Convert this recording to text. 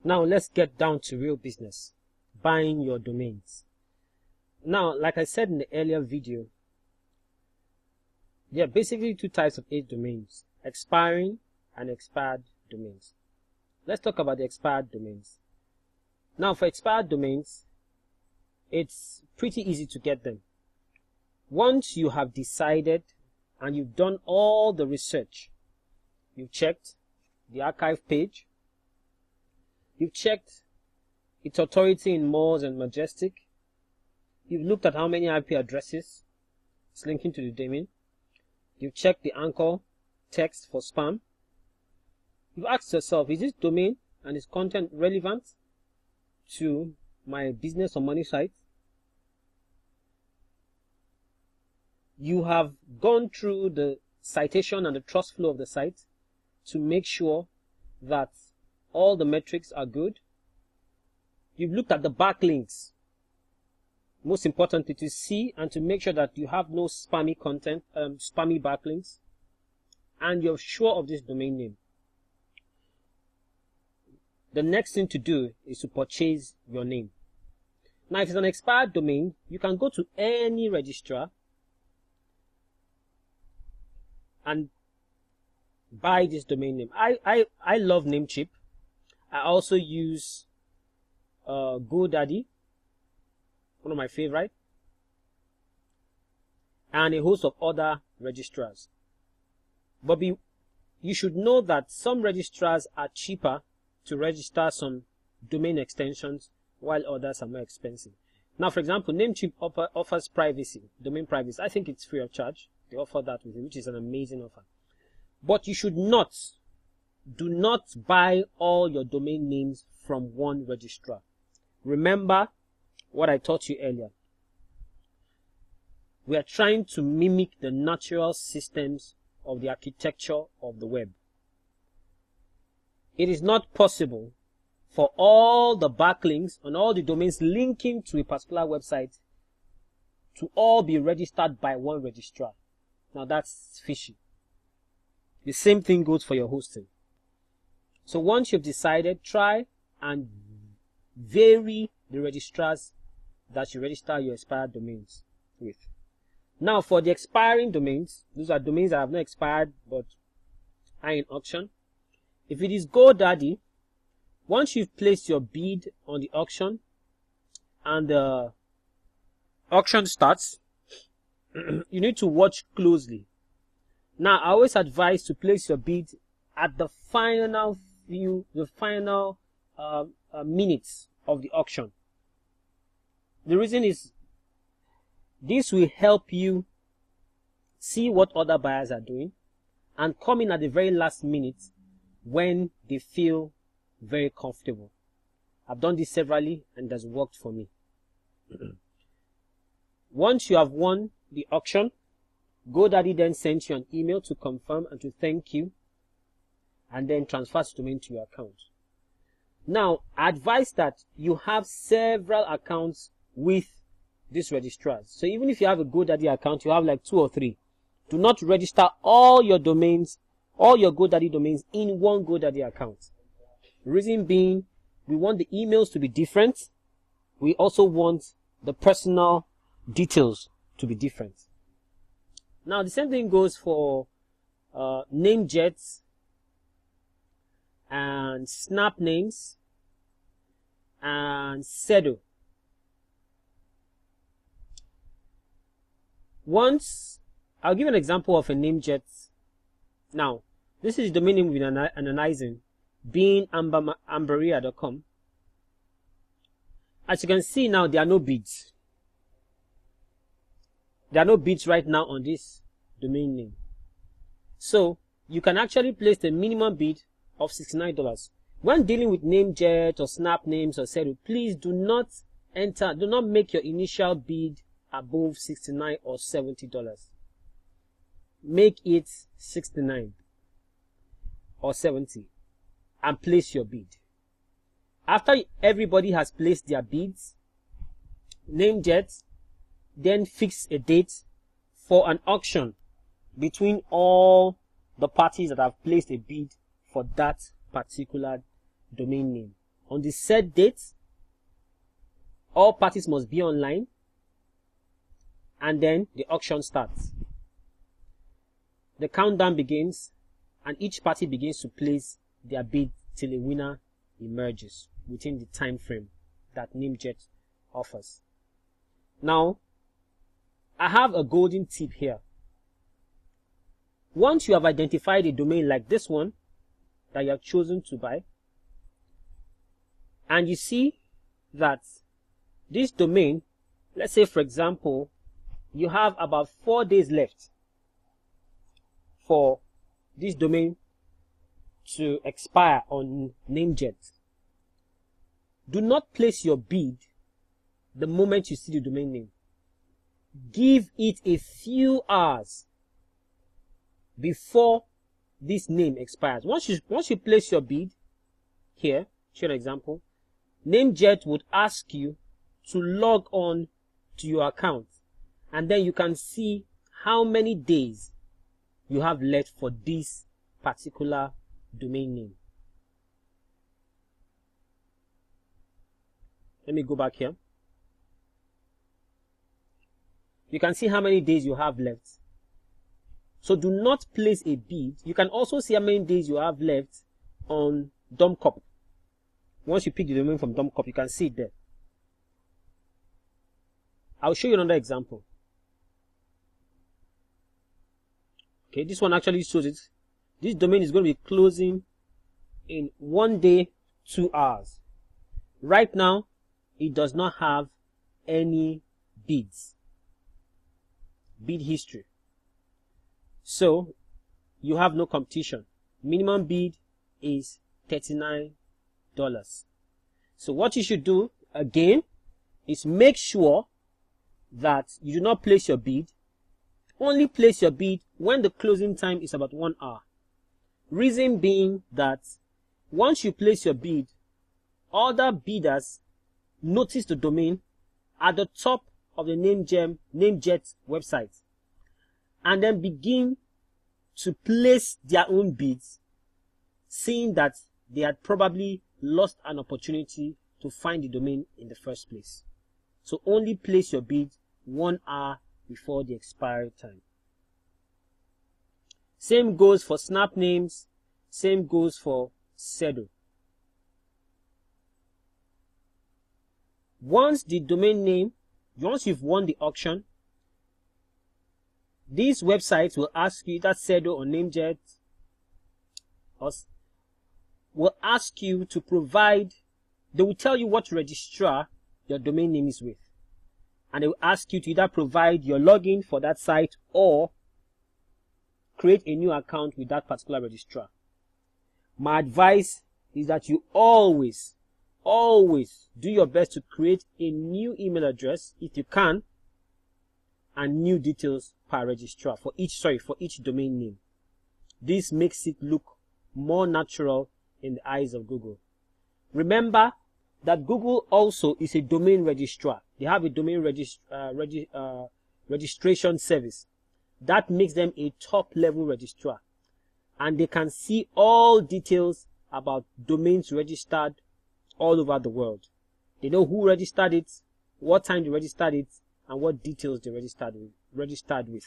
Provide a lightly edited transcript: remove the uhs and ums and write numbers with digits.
Now let's get down to real business, buying your domains. Now, like I said in the earlier video, there are basically two types of domains, expiring and expired domains. Let's talk about the expired domains. Now, for expired domains, it's pretty easy to get them. Once you have decided and you've done all the research, you've checked the archive page, you've checked its authority in Moz and Majestic, you've looked at how many IP addresses it's linking to the domain, you've checked the anchor text for spam, you've asked yourself, is this domain and its content relevant to my business or money site? You have gone through the citation and the trust flow of the site to make sure that all the metrics are good. You've looked at the backlinks, most importantly, to see and to make sure that you have no spammy content, spammy backlinks, and you're sure of this domain name. The next thing to do is to purchase your name. Now, if it's an expired domain, you can go to any registrar and buy this domain name. I love Namecheap. I also use Godaddy, one of my favorite, and a host of other registrars. But you should know that some registrars are cheaper to register some domain extensions, while others are more expensive. Now, for example, Namecheap offers privacy, domain privacy. I think it's free of charge. They offer that with it, which is an amazing offer. But you should not, do not buy all your domain names from one registrar. Remember what I taught you earlier. We are trying to mimic the natural systems of the architecture of the web. It is not possible for all the backlinks and all the domains linking to a particular website to all be registered by one registrar. Now that's fishy. The same thing goes for your hosting. So once you've decided, try and vary the registrars that you register your expired domains with. Now, for the expiring domains, those are domains that have not expired but are in auction. If it is Godaddy, once you've placed your bid on the auction and the auction starts, you need to watch closely. Now, I always advise to place your bid at the final minutes of the auction. The reason is this will help you see what other buyers are doing and come in at the very last minute when they feel very comfortable. I've done this severally and it has worked for me. Once you have won the auction, Godaddy then sends you an email to confirm and to thank you, and then transfers the domain to your account. Now, I advise that you have several accounts with these registrars. So even if you have a Godaddy account, you have like 2 or 3. Do not register all your domains, all your Godaddy domains in one Godaddy account. Reason being, we want the emails to be different. We also want the personal details to be different. Now, the same thing goes for Namejet and Snap Names and Sedo. Once, I'll give an example of a Namejet. Now, this is the domain name we've been analyzing, being amberia.com. As you can see now, there are no bids. There are no bids right now on this domain name. So, you can actually place the minimum bid of $69. When dealing with Namejet or Snap Names or Sedo, please do not make your initial bid above $69 or $70. Make it $69 or $70 and place your bid. After everybody has placed their bids, Namejet then fix a date for an auction between all the parties that have placed a bid for that particular domain name. On the set date, all parties must be online, and then the auction starts. The countdown begins, and each party begins to place their bid till a winner emerges within the time frame that Namecheap offers. Now, I have a golden tip here. Once you have identified a domain like this one that you have chosen to buy, and you see that this domain, let's say for example, you have about 4 days left for this domain to expire on Namecheap, do not place your bid the moment you see the domain name. Give it a few hours before this name expires. Once you place your bid here, show an example, Namecheap would ask you to log on to your account, and then you can see how many days you have left for this particular domain name. Let me go back here. You can see how many days you have left. So do not place a bid. You can also see how many days you have left on Namecheap. Once you pick the domain from Namecheap, you can see it there. I'll show you another example. Okay, this one actually shows it. This domain is going to be closing in 1 day, 2 hours. Right now, it does not have any bids, bid history. So, you have no competition. Minimum bid is $39. So what you should do, again, is make sure that you do not place your bid. Only place your bid when the closing time is about 1 hour. Reason being that once you place your bid, other bidders notice the domain at the top of the Namecheap website, and then begin to place their own bids, seeing that they had probably lost an opportunity to find the domain in the first place. So only place your bid 1 hour before the expiry time. Same goes for Snap names, same goes for Sedo. Once the domain name, once you've won the auction, these websites will ask you, that Sedo or Namecheap, will ask you to provide, they will tell you what registrar your domain name is with. And they will ask you to either provide your login for that site or create a new account with that particular registrar. My advice is that you always do your best to create a new email address if you can, and new details per registrar for each domain name. This makes it look more natural in the eyes of Google. Remember that Google also is a domain registrar. They have a domain registration service that makes them a top level registrar, and they can see all details about domains registered all over the world. They know who registered it, what time they registered it, and what details they registered with.